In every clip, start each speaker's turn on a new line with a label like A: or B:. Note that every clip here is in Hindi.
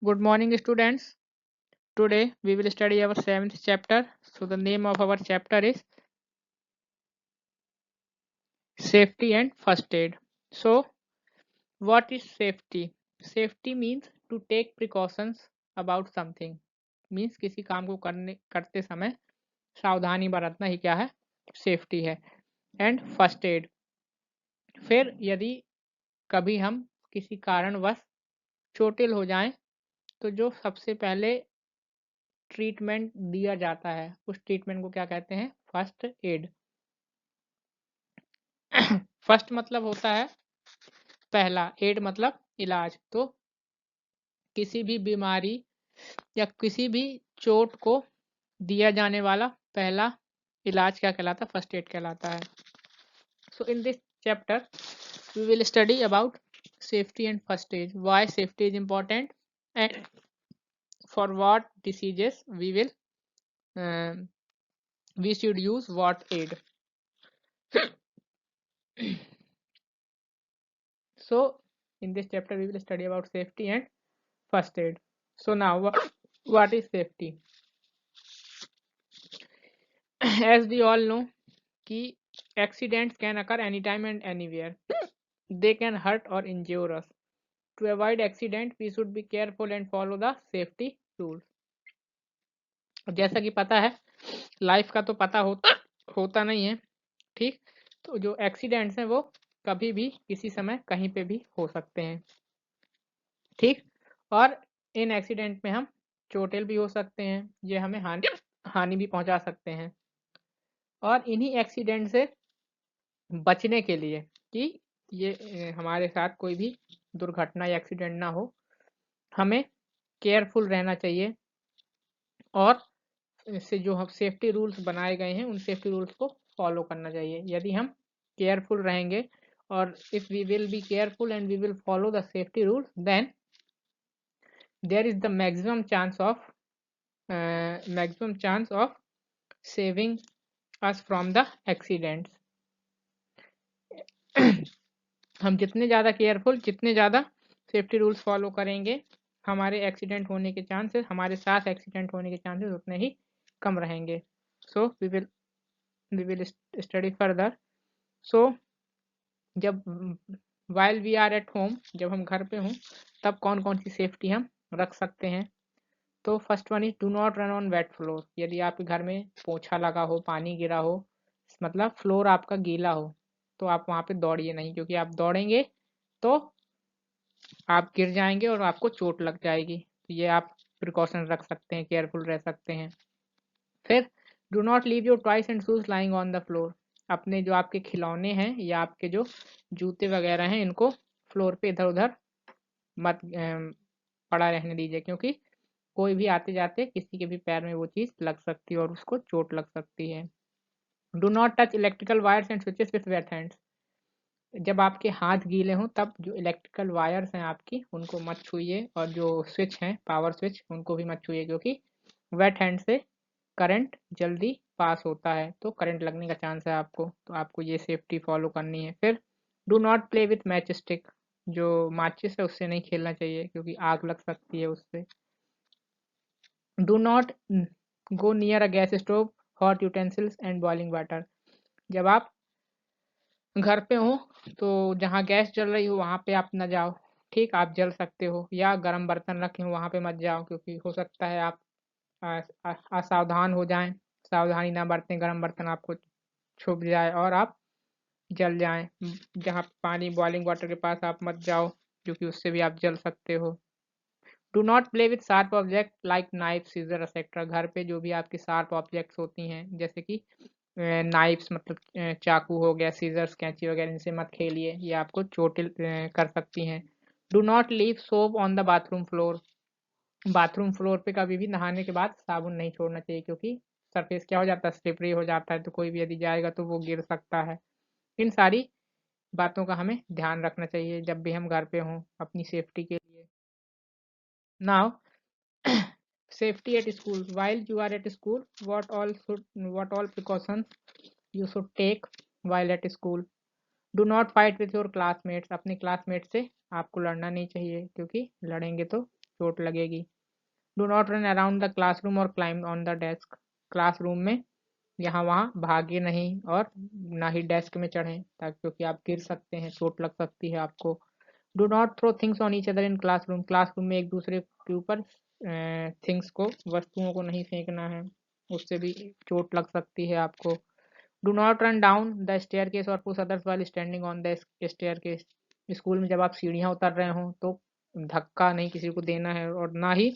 A: Good morning, students. Today we will study our seventh chapter. So the name of our chapter is Safety and First Aid. So what is safety? Safety means to take precautions about something. Means किसी काम को करते समय सावधानी बरतना ही क्या है? सेफ्टी है. एंड फर्स्ट एड, फिर यदि कभी हम किसी कारणवश चोटिल हो जाएं तो जो सबसे पहले ट्रीटमेंट दिया जाता है उस ट्रीटमेंट को क्या कहते हैं? First aid. फर्स्ट मतलब होता है पहला, एड मतलब इलाज. तो किसी भी बीमारी या किसी भी चोट को दिया जाने वाला पहला इलाज क्या कहलाता है? फर्स्ट एड कहलाता है. So in this chapter we will study about safety and first aid, why safety is important and for what diseases we should use what aid. So in this chapter we will study about safety and first aid. So now what is safety? As we all know कि accidents can occur anytime and anywhere. They can hurt or injure us. To avoid accident we should be careful and follow the safety rules. जैसा कि पता है लाइफ का तो पता होता नहीं है, ठीक. तो जो एक्सीडेंट्स हैं वो कभी भी किसी समय कहीं पे भी हो सकते हैं, ठीक. और इन एक्सीडेंट में हम चोटिल भी हो सकते हैं, ये हमें हानि भी पहुंचा सकते हैं. और इन्हीं एक्सीडेंट से बचने के लिए कि ये हमारे साथ कोई भी दुर्घटना या एक्सीडेंट ना हो, हमें केयरफुल रहना चाहिए. और इससे जो हम सेफ्टी रूल्स बनाए गए हैं उन सेफ्टी रूल्स को फॉलो करना चाहिए. यदि हम केयरफुल रहेंगे और if we will be careful and we will follow the safety rules, then there is the maximum chance of saving us from the accidents. हम जितने ज़्यादा केयरफुल, जितने ज़्यादा सेफ्टी रूल्स फॉलो करेंगे, हमारे एक्सीडेंट होने के चांसेस, हमारे साथ एक्सीडेंट होने के चांसेस उतने ही कम रहेंगे. So we will study further. So जब while we are at home, जब हम घर पे हों तब कौन कौन सी सेफ्टी हम रख सकते हैं? तो first one is do not run on wait floor. यदि आपके घर में पोछा लगा हो, पानी गिरा हो, मतलब फ्लोर आपका गीला हो, तो आप वहाँ पे दौड़िए नहीं, क्योंकि आप दौड़ेंगे तो आप गिर जाएंगे और आपको चोट लग जाएगी. तो ये आप प्रिकॉशन रख सकते हैं, केयरफुल रह सकते हैं. फिर do not leave your toys and shoes lying on the floor. अपने जो आपके खिलौने हैं या आपके जो जूते वगैरह हैं इनको फ्लोर पे इधर उधर मत पड़ा रहने दीजिए, क्योंकि कोई भी आते जाते किसी के भी पैर में वो चीज़ लग सकती है और उसको चोट लग सकती है. Do not touch electrical wires and switches with wet hands. जब आपके हाथ गीले हों तब जो इलेक्ट्रिकल वायर्स हैं आपकी उनको मत छूइए, और जो स्विच हैं पावर स्विच उनको भी मत छूइए, क्योंकि वेट हैंड से करंट जल्दी पास होता है तो करंट लगने का चांस है आपको. तो आपको ये सेफ्टी फॉलो करनी है. फिर do not play with match stick. जो माचिस है उससे नहीं खेलना चाहिए, क्योंकि आग लग सकती है उससे. Do not go near a gas stove, hot utensils and boiling water. जब आप घर पे हो तो जहाँ गैस जल रही हो वहाँ पे आप न जाओ, ठीक. आप जल सकते हो, या गर्म बर्तन रखे हो वहाँ पे मत जाओ, क्योंकि हो सकता है आप असावधान हो जाएं, सावधानी ना बरतें, गर्म बर्तन आपको छुप जाए और आप जल जाएं. जहाँ पानी बॉइलिंग वाटर के पास आप मत जाओ, क्योंकि उससे भी आप जल सकते हो. Do not play with sharp object like knife, scissor etcetera. घर पे जो भी आपकी शार्प ऑब्जेक्ट्स होती हैं, जैसे कि नाइफ्स मतलब चाकू हो गया, सीजर्स कैंची वगैरह, इनसे मत खेलिए, ये आपको चोटिल कर सकती हैं. Do not leave soap on the bathroom floor. Bathroom floor पे कभी भी नहाने के बाद साबुन नहीं छोड़ना चाहिए, क्योंकि सरफेस क्या हो जाता है, स्लिपरी हो जाता है, तो कोई भी यदि जाएगा तो वो गिर सकता है. इन सारी बातों का हमें ध्यान रखना चाहिए जब भी हम घर पे हों अपनी सेफ्टी के लिए. Now safety at school. While you are at school, what all precautions you should take while at school? Do not fight with your classmates. अपने क्लासमेट से आपको लड़ना नहीं चाहिए, क्योंकि लड़ेंगे तो चोट लगेगी। Do not run around the classroom और climb on the desk. Classroom में यहाँ वहाँ भागे नहीं और ना ही डेस्क में चढ़ें, ताकि क्योंकि आप गिर सकते हैं, चोट लग सकती है आपको। Do not throw things on each other in classroom. Classroom में एक दूसरे के ऊपर थिंग्स को, वस्तुओं को नहीं फेंकना है, उससे भी चोट लग सकती है आपको। Do not run down the staircase और push others while standing on the staircase. School में जब आप सीढ़ियाँ उतर रहे हो तो धक्का नहीं किसी को देना है और ना ही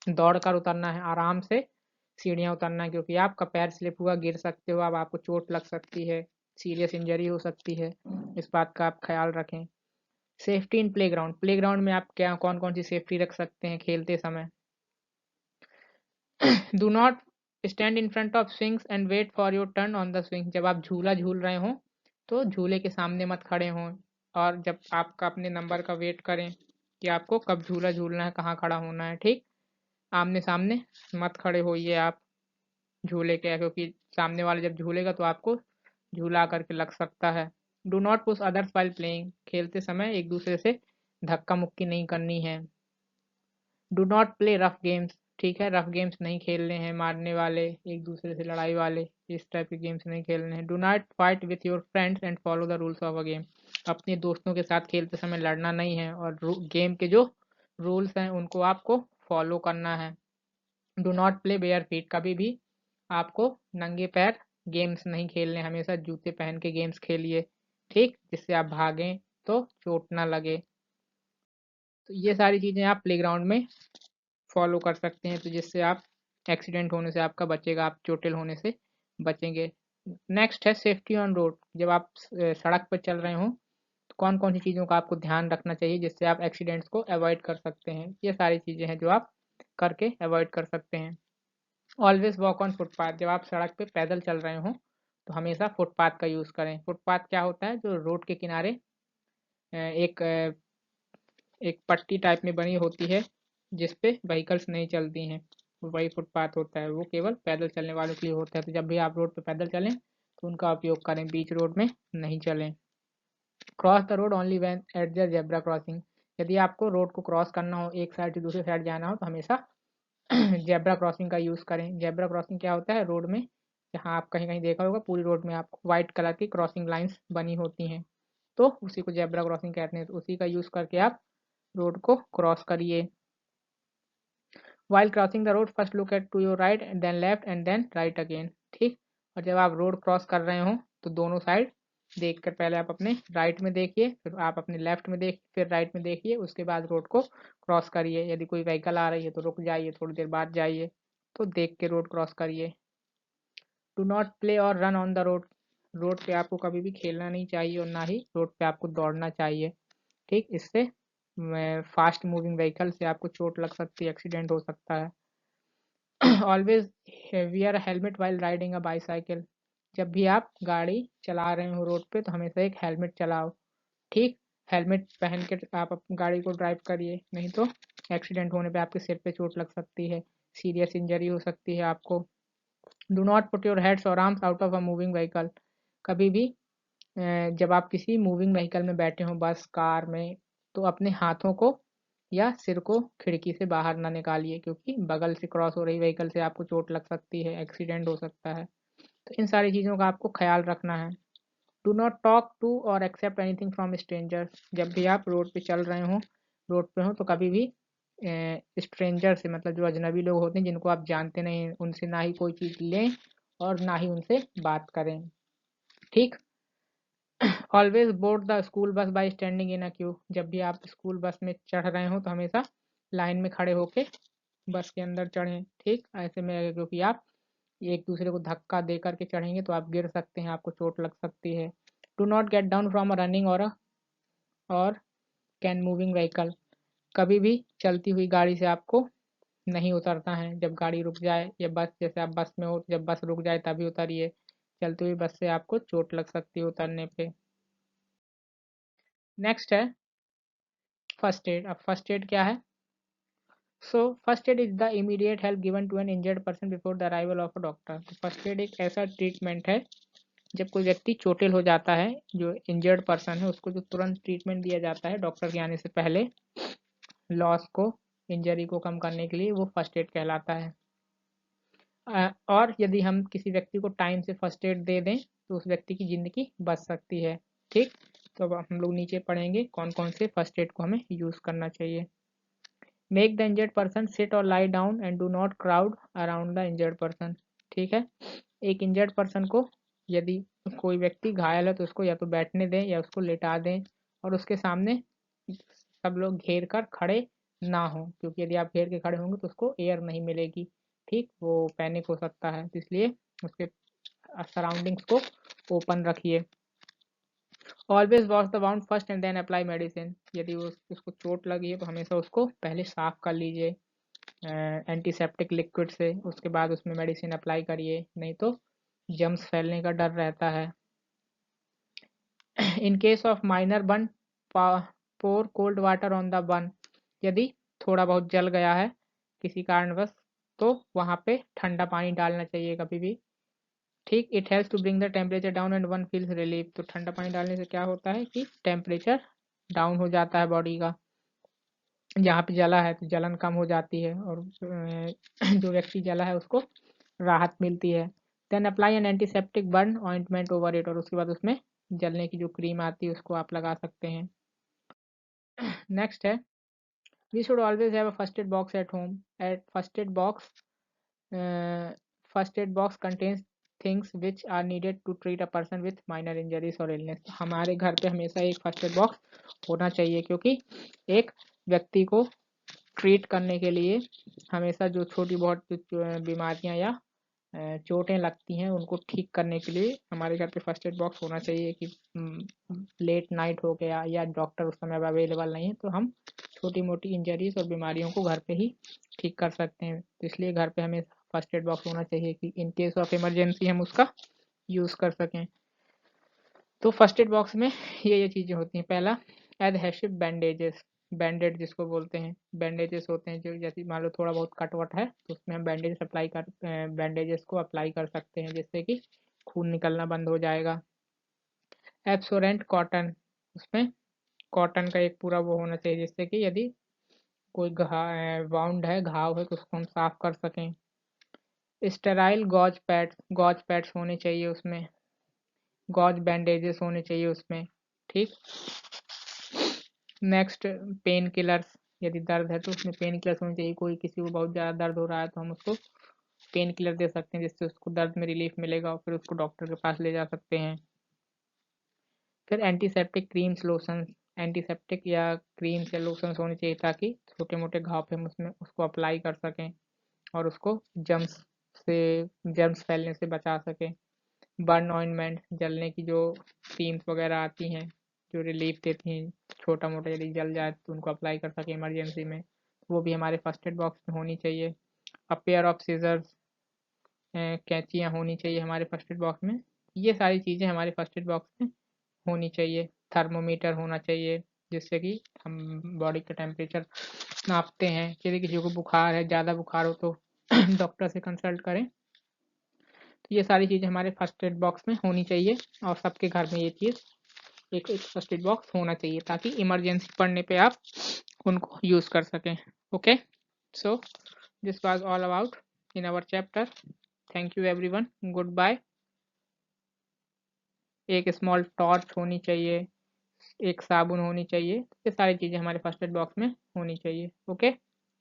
A: दौड़ कर उतरना है, आराम से सीढ़ियाँ उतरना है, क्योंकि आपका पैर स्लिप हुआ, गिर सकते हो, अब आपको चोट लग सकती है, सीरियस इंजरी हो सकती है, इस बात का आप ख्याल रखें। Safety in playground. प्लेग्राउंड में आप क्या कौन कौन सी सेफ्टी रख सकते हैं खेलते समय? Do not stand in front of swings and wait for your turn on the swing. जब आप झूला झूल रहे हो तो झूले के सामने मत खड़े हों, और जब आपका अपने नंबर का वेट करें कि आपको कब झूला झूलना है, कहाँ खड़ा होना है। ठीक, आमने सामने मत खड़े होइए आप झूले के, क्योंकि सामने वाला जब झूलेगा तो आपको झूला करके लग सकता है। Do not push others while playing. खेलते समय एक दूसरे से धक्का मुक्की नहीं करनी है। Do not play rough games. ठीक है, रफ गेम्स नहीं खेलने हैं, मारने वाले, एक दूसरे से लड़ाई वाले, इस टाइप के गेम्स नहीं खेलने हैं। Do not fight with your friends and follow the rules of a game. अपने दोस्तों के साथ खेलते समय लड़ना नहीं है, और गेम के जो रूल्स हैं उनको आपको फॉलो करना है। Do not play bare feet. कभी भी आपको नंगे पैर गेम्स नहीं खेलने, हमेशा जूते पहन के गेम्स खेलिए, ठीक, जिससे आप भागें तो चोट ना लगे। तो ये सारी चीज़ें आप प्लेग्राउंड में फॉलो कर सकते हैं, तो जिससे आप एक्सीडेंट होने से आपका बचेगा, आप चोटिल होने से बचेंगे। नेक्स्ट है सेफ्टी ऑन रोड। जब आप सड़क पर चल रहे हो तो कौन कौन सी चीज़ों का आपको ध्यान रखना चाहिए जिससे आप एक्सीडेंट्स को अवॉइड कर सकते हैं। ये सारी चीज़ें हैं जो आप करके अवॉइड कर सकते हैं। Always walk on footpath. जब आप सड़क पे पैदल चल रहे हो तो हमेशा फुटपाथ का यूज़ करें। फुटपाथ क्या होता है? जो रोड के किनारे एक एक पट्टी टाइप में बनी होती है जिस पे व्हीकल्स नहीं चलती हैं, वही फुटपाथ होता है। वो केवल पैदल चलने वालों के लिए होता है, तो जब भी आप रोड पे पैदल चलें तो उनका उपयोग करें, बीच रोड में नहीं चलें। Cross the road only when at the zebra crossing. यदि आपको रोड को क्रॉस करना हो, एक साइड से दूसरी साइड जाना हो, तो हमेशा जेब्रा क्रॉसिंग का यूज़ करें। जेब्रा क्रॉसिंग क्या होता है? रोड में, जहाँ आप कहीं कहीं देखा होगा, पूरी रोड में आपको व्हाइट कलर की क्रॉसिंग लाइंस बनी होती हैं, तो उसी को जेब्रा क्रॉसिंग कहते हैं। तो उसी का यूज़ करके आप रोड को क्रॉस करिए। While crossing the road first look at to your right and then left and then right again. ठीक, और जब आप रोड क्रॉस कर रहे हो तो दोनों साइड देख कर पहले आप अपने राइट में देखिए, फिर आप अपने लेफ्ट में देख, फिर राइट में देखिए, उसके बाद रोड को क्रॉस करिए। यदि कोई व्हीकल आ रही है तो रुक जाइए, थोड़ी देर बाद जाइए, तो देख के रोड क्रॉस करिए। डू नॉट प्ले और run on the road. Road पे आपको कभी भी खेलना नहीं चाहिए और ना ही रोड पे आपको दौड़ना चाहिए। ठीक, इससे फास्ट मूविंग व्हीकल से आपको चोट लग सकती है, एक्सीडेंट हो सकता है। Always wear helmet while riding a bicycle. जब भी आप गाड़ी चला रहे हो रोड पे तो हमेशा एक हेलमेट चलाओ। ठीक, हेलमेट पहन के आप गाड़ी को ड्राइव करिए, नहीं तो एक्सीडेंट होने पे आपके सिर पे चोट लग सकती है, सीरियस इंजरी हो सकती है आपको। Do not put your heads और arms out of a moving vehicle. कभी भी जब आप किसी मूविंग व्हीकल में बैठे हो, बस कार में, तो अपने हाथों को या सिर को खिड़की से बाहर ना निकालिए, क्योंकि बगल से क्रॉस हो रही व्हीकल से आपको चोट लग सकती है, एक्सीडेंट हो सकता है। तो इन सारी चीज़ों का आपको ख्याल रखना है। डू नॉट टॉक टू और एक्सेप्ट एनीथिंग फ्रॉम स्ट्रेंजर्स। जब भी आप रोड पे चल रहे हो, रोड पे हो, तो कभी भी स्ट्रेंजर से, मतलब जो अजनबी लोग होते हैं जिनको आप जानते नहीं, उनसे ना ही कोई चीज़ लें और ना ही उनसे बात करें। ठीक, always board the school bus bye standing in a Q. जब भी आप स्कूल बस में चढ़ रहे हो तो हमेशा लाइन में खड़े होके बस के अंदर चढ़ें। ठीक, ऐसे में क्योंकि आप एक दूसरे को धक्का दे करके चढ़ेंगे तो आप गिर सकते हैं, आपको चोट लग सकती है। Do not get down from a running और कैन मूविंग व्हीकल। कभी भी चलती हुई गाड़ी से आपको नहीं उतरना है। जब गाड़ी रुक जाए या बस, जैसे आप बस में हो, जब बस रुक जाए तभी उतरिए, चलती हुई बस से आपको चोट लग सकती है उतरने पे। नेक्स्ट है फर्स्ट एड। अब फर्स्ट एड क्या है? So first aid is the immediate help given to an injured person before the arrival of a doctor. तो फर्स्ट एड एक ऐसा ट्रीटमेंट है जब कोई व्यक्ति चोटिल हो जाता है, जो इंजर्ड पर्सन है, उसको जो तुरंत ट्रीटमेंट दिया जाता है डॉक्टर के आने से पहले लॉस को इंजरी को कम करने के लिए, वो फर्स्ट एड कहलाता है। और यदि हम किसी व्यक्ति को टाइम से फर्स्ट एड दे दें तो उस व्यक्ति की ज़िंदगी बच सकती है। ठीक, तो अब हम लोग नीचे पढ़ेंगे कौन कौन से फर्स्ट एड को हमें यूज़ करना चाहिए। Make the injured person sit और lie down and do not crowd around the injured person. ठीक है, एक इंजर्ड पर्सन को यदि कोई व्यक्ति घायल है तो उसको या तो बैठने दें या उसको लेटा दें, और उसके सामने सब लोग घेर कर खड़े ना हो, क्योंकि यदि आप घेर के खड़े होंगे तो उसको एयर नहीं मिलेगी। ठीक, वो पैनिक हो सकता है, तो इसलिए उसके सराउंडिंग्स को ओपन रखिए। Always wash the wound first and then apply medicine. यदि उसको चोट लगी है तो हमेशा उसको पहले साफ कर लीजिए एंटीसेप्टिक लिक्विड से, उसके बाद उसमें मेडिसिन अप्लाई करिए, नहीं तो जम्स फैलने का डर रहता है। In case of minor burn, pour cold water on the burn. यदि थोड़ा बहुत जल गया है किसी कारणवश तो वहाँ पे ठंडा पानी डालना चाहिए कभी भी। ठीक, it helps to bring the temperature down and one feels relief. तो ठंडा पानी डालने से क्या होता है कि टेम्परेचर डाउन हो जाता है बॉडी का, जहाँ पे जला है तो जलन कम हो जाती है, और जो व्यक्ति जला है उसको राहत मिलती है। Then apply an antiseptic burn ointment over it, और उसके बाद उसमें जलने की जो क्रीम आती है उसको आप लगा सकते हैं। नेक्स्ट है, we should always have a first aid box at home. At first aid box contains things which are needed to treat a person with minor injuries और इलनेस। हमारे घर पे हमेशा एक फर्स्ट एड बॉक्स होना चाहिए, क्योंकि एक व्यक्ति को ट्रीट करने के लिए हमेशा जो छोटी बहुत बीमारियां या चोटें लगती हैं उनको ठीक करने के लिए हमारे घर पे फर्स्ट एड बॉक्स होना चाहिए। कि लेट नाइट हो गया या डॉक्टर उस समय अवेलेबल नहीं है तो हम छोटी मोटी इंजरीज और बीमारियों को घर पे ही ठीक कर सकते हैं। तो इसलिए घर पे हमें फर्स्ट एड बॉक्स होना चाहिए कि इन केस ऑफ इमरजेंसी हम उसका यूज़ कर सकें। तो फर्स्ट एड बॉक्स में ये चीज़ें होती हैं। पहला, एडहेसिव बैंडेजेस, बैंडेड जिसको बोलते हैं, बैंडेजेस होते हैं जो जैसे मान लो थोड़ा बहुत कटवट है तो उसमें हम बैंडेजेस को अप्लाई कर सकते हैं, जिससे कि खून निकलना बंद हो जाएगा। एब्सोरेंट कॉटन, उसमें कॉटन का एक पूरा वो होना चाहिए जिससे कि यदि कोई वाउंड है, घाव है तो उसको हम साफ कर सकें। स्टेराइल गॉज पैड्स होने चाहिए उसमें, गॉज बैंडेजेस होने चाहिए उसमें। ठीक, नेक्स्ट, पेन किलर्स, यदि दर्द है तो उसमें पेन किलर्स होने चाहिए। कोई किसी को बहुत ज़्यादा दर्द हो रहा है तो हम उसको पेन किलर दे सकते हैं जिससे उसको दर्द में रिलीफ मिलेगा, और फिर उसको डॉक्टर के पास ले जा सकते हैं। फिर एंटीसेप्टिक क्रीम्स लोशंस, एंटीसेप्टिक या क्रीम्स या लोशंस होने चाहिए ताकि छोटे मोटे घाव पे हम उसमें उसको अप्लाई कर सकें और उसको जर्म्स फैलने से बचा सकें। बर्न ऑइंटमेंट, जलने की जो क्रीम्स वगैरह आती हैं जो रिलीफ देती हैं, छोटा मोटा यदि जल जाए तो उनको अप्लाई कर सकें इमरजेंसी में, वो भी हमारे फर्स्ट एड बॉक्स में होनी चाहिए। अ पेयर ऑफ सीजर्स, कैंचियाँ होनी चाहिए हमारे फर्स्ट एड बॉक्स में। ये सारी चीज़ें हमारे फर्स्ट एड बॉक्स में होनी चाहिए। थर्मोमीटर होना चाहिए जिससे कि हम बॉडी का टेम्परेचर नापते हैं। यदि किसी को बुखार है, ज़्यादा बुखार हो तो डॉक्टर से कंसल्ट करें। तो ये सारी चीज़ें हमारे फर्स्ट एड बॉक्स में होनी चाहिए, और सबके घर में ये चीज़ एक एक फर्स्ट एड बॉक्स होना चाहिए ताकि इमरजेंसी पड़ने पे आप उनको यूज़ कर सकें। Okay, so this was all about in our chapter. Thank you everyone, good bye. एक स्मॉल टॉर्च होनी चाहिए, एक साबुन होनी चाहिए, ये सारी चीज़ें हमारे फर्स्ट एड बॉक्स में होनी चाहिए। Okay,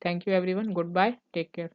A: thank you everyone, good bye, take care.